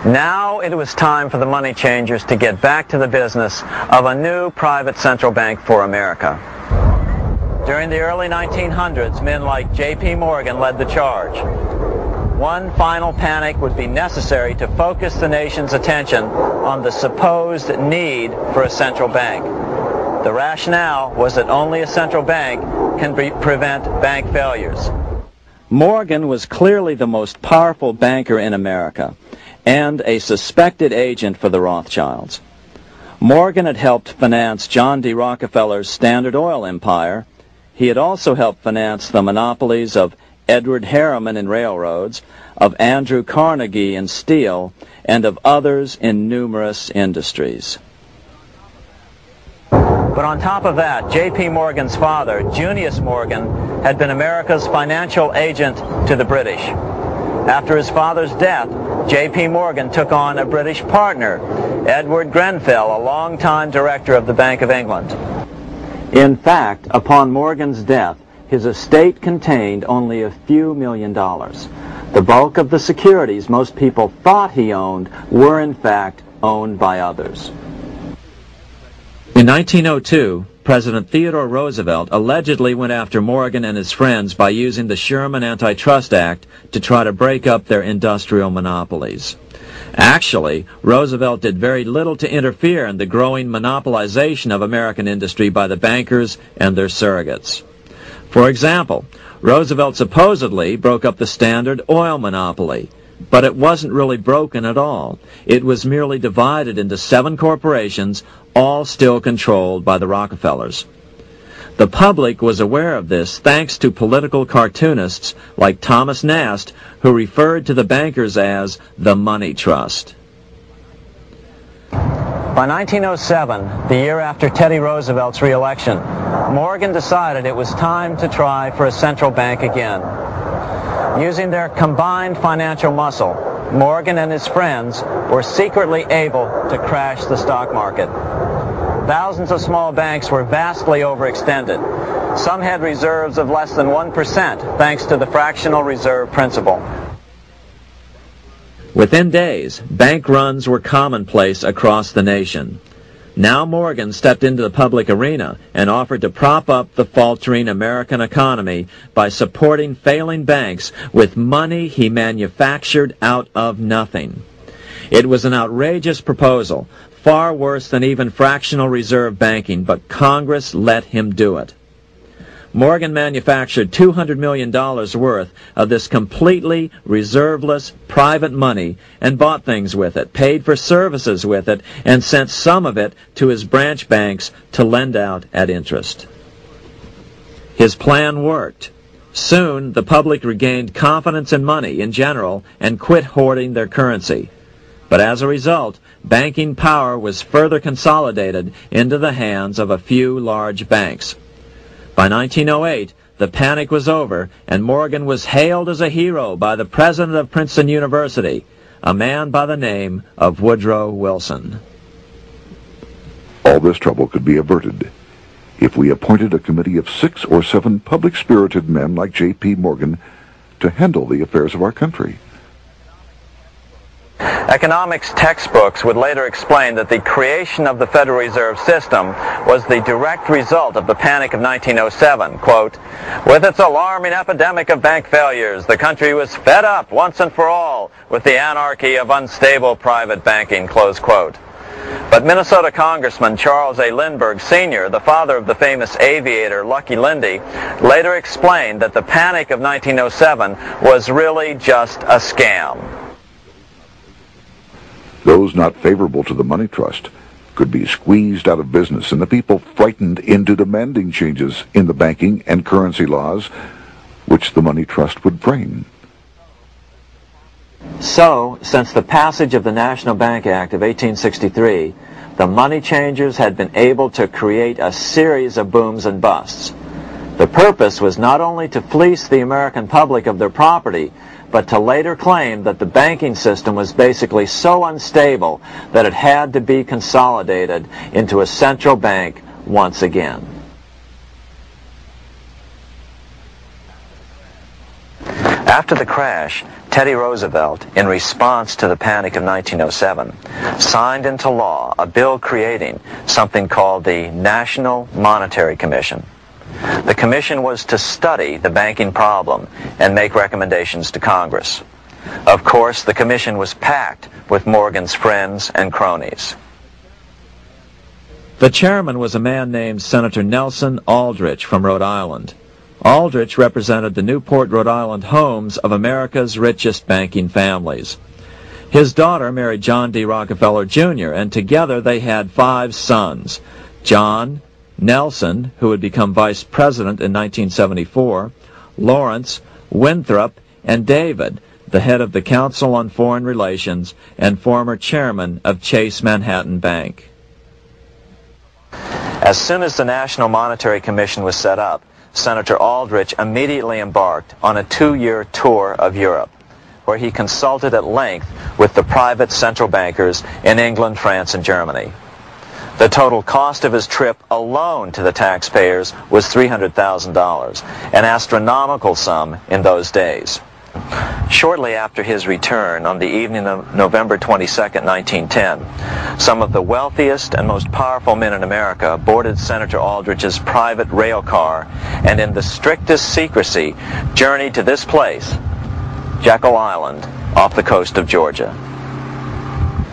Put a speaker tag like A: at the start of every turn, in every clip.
A: Now it was time for the money changers to get back to the business of a new private central bank for America. During the early 1900s, men like J.P. Morgan led the charge. One final panic would be necessary to focus the nation's attention on the supposed need for a central bank. The rationale was that only a central bank can prevent bank failures. Morgan was clearly the most powerful banker in America and a suspected agent for the Rothschilds. Morgan had helped finance John D. Rockefeller's Standard Oil empire. He had also helped finance the monopolies of Edward Harriman in railroads, of Andrew Carnegie in steel, and of others in numerous industries. But on top of that, J.P. Morgan's father, Junius Morgan, had been America's financial agent to the British. After his father's death, J.P. Morgan took on a British partner, Edward Grenfell, a longtime director of the Bank of England. In fact, upon Morgan's death, his estate contained only a few $1 million. The bulk of the securities most people thought he owned were in fact owned by others. In 1902, President Theodore Roosevelt allegedly went after Morgan and his friends by using the Sherman Antitrust Act to try to break up their industrial monopolies. Actually, Roosevelt did very little to interfere in the growing monopolization of American industry by the bankers and their surrogates. For example, Roosevelt supposedly broke up the Standard Oil monopoly, but it wasn't really broken at all. It was merely divided into 7 corporations, all still controlled by the Rockefellers. The public was aware of this thanks to political cartoonists like Thomas Nast, who referred to the bankers as the Money Trust. By 1907, the year after Teddy Roosevelt's re-election, Morgan decided it was time to try for a central bank again. Using their combined financial muscle, Morgan and his friends were secretly able to crash the stock market. Thousands of small banks were vastly overextended. Some had reserves of less than 1% thanks to the fractional reserve principle. Within days, bank runs were commonplace across the nation. Now Morgan stepped into the public arena and offered to prop up the faltering American economy by supporting failing banks with money he manufactured out of nothing. It was an outrageous proposal, far worse than even fractional reserve banking, but Congress let him do it. Morgan manufactured $200 million worth of this completely reserveless private money and bought things with it, paid for services with it, and sent some of it to his branch banks to lend out at interest. His plan worked. Soon, the public regained confidence in money in general and quit hoarding their currency. But as a result, banking power was further consolidated into the hands of a few large banks. By 1908, the panic was over, and Morgan was hailed as a hero by the president of Princeton University, a man by the name of Woodrow Wilson.
B: All this trouble could be averted if we appointed a committee of 6 or 7 public-spirited men like J.P. Morgan to handle the affairs of our country.
A: Economics textbooks would later explain that the creation of the Federal Reserve System was the direct result of the Panic of 1907. Quote, "With its alarming epidemic of bank failures, the country was fed up once and for all with the anarchy of unstable private banking." Close quote. But Minnesota Congressman Charles A. Lindbergh Sr., the father of the famous aviator Lucky Lindy, later explained that the Panic of 1907 was really just a scam.
B: Those not favorable to the money trust could be squeezed out of business and the people frightened into demanding changes in the banking and currency laws which the money trust would frame.
A: So, since the passage of the National Bank Act of 1863, the money changers had been able to create a series of booms and busts. The purpose was not only to fleece the American public of their property, but to later claim that the banking system was basically so unstable that it had to be consolidated into a central bank once again. After the crash, Teddy Roosevelt, in response to the panic of 1907, signed into law a bill creating something called the National Monetary Commission. The commission was to study the banking problem and make recommendations to Congress. Of course, the commission was packed with Morgan's friends and cronies. The chairman was a man named Senator Nelson Aldrich from Rhode Island. Aldrich represented the Newport, Rhode Island homes of America's richest banking families. His daughter married John D. Rockefeller, Jr., and together they had 5 sons: John, Nelson, who would become vice president in 1974, Lawrence, Winthrop, and David, the head of the Council on Foreign Relations and former chairman of Chase Manhattan Bank. As soon as the National Monetary Commission was set up, Senator Aldrich immediately embarked on a 2-year tour of Europe, where he consulted at length with the private central bankers in England, France, and Germany. The total cost of his trip alone to the taxpayers was $300,000, an astronomical sum in those days. Shortly after his return, on the evening of November 22, 1910, some of the wealthiest and most powerful men in America boarded Senator Aldrich's private rail car and in the strictest secrecy journeyed to this place, Jekyll Island, off the coast of Georgia.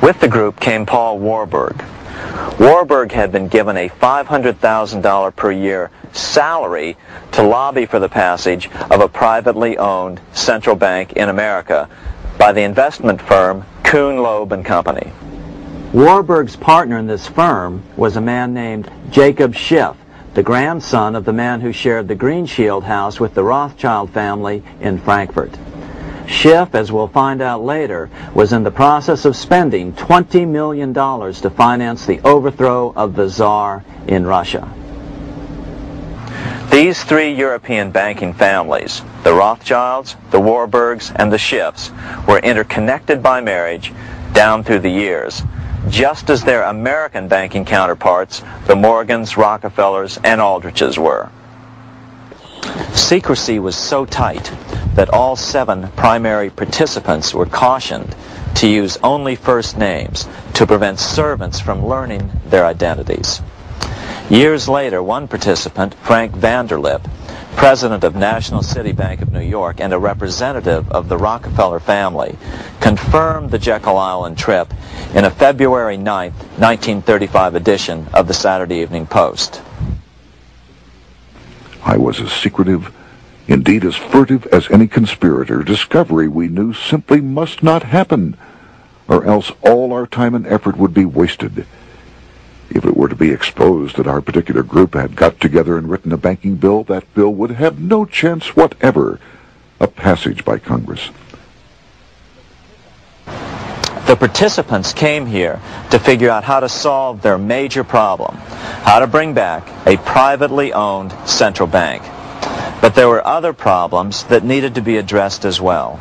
A: With the group came Paul Warburg. Warburg had been given a $500,000 per year salary to lobby for the passage of a privately owned central bank in America by the investment firm Kuhn, Loeb & Company. Warburg's partner in this firm was a man named Jacob Schiff, the grandson of the man who shared the Green Shield house with the Rothschild family in Frankfurt. Schiff, as we'll find out later, was in the process of spending $20 million to finance the overthrow of the Tsar in Russia. These 3 European banking families, the Rothschilds, the Warburgs, and the Schiffs, were interconnected by marriage down through the years, just as their American banking counterparts, the Morgans, Rockefellers, and Aldriches were. Secrecy was so tight that all 7 primary participants were cautioned to use only first names to prevent servants from learning their identities. Years later, one participant, Frank Vanderlip, president of National City Bank of New York and a representative of the Rockefeller family, confirmed the Jekyll Island trip in a February 9, 1935 edition of the Saturday Evening Post.
B: I was as secretive, indeed as furtive as any conspirator. Discovery, we knew, simply must not happen, or else all our time and effort would be wasted. If it were to be exposed that our particular group had got together and written a banking bill, that bill would have no chance whatever of passage by Congress.
A: The participants came here to figure out how to solve their major problem, how to bring back a privately owned central bank. But there were other problems that needed to be addressed as well.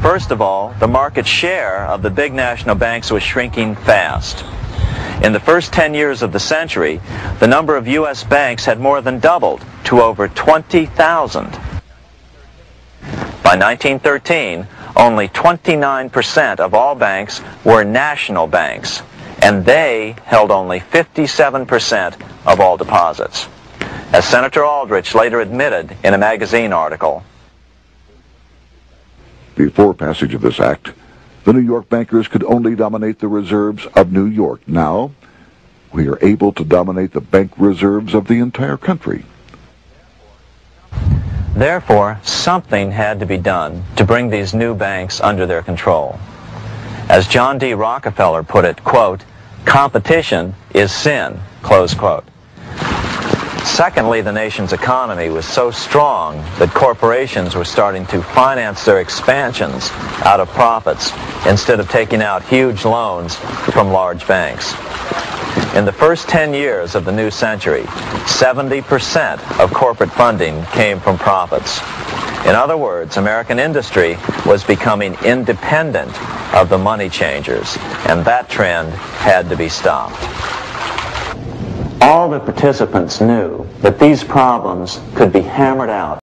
A: First of all, the market share of the big national banks was shrinking fast. In the first 10 years of the century, the number of U.S. banks had more than doubled to over 20,000. By 1913, only 29% of all banks were national banks, and they held only 57% of all deposits. As Senator Aldrich later admitted in a magazine article,
B: before passage of this act, the New York bankers could only dominate the reserves of New York. Now, we are able to dominate the bank reserves of the entire country.
A: Therefore, something had to be done to bring these new banks under their control. As John D. Rockefeller put it, quote, "Competition is sin," close quote. Secondly, the nation's economy was so strong that corporations were starting to finance their expansions out of profits instead of taking out huge loans from large banks. In the first 10 years of the new century, 70% of corporate funding came from profits. In other words, American industry was becoming independent of the money changers, and that trend had to be stopped. All the participants knew that these problems could be hammered out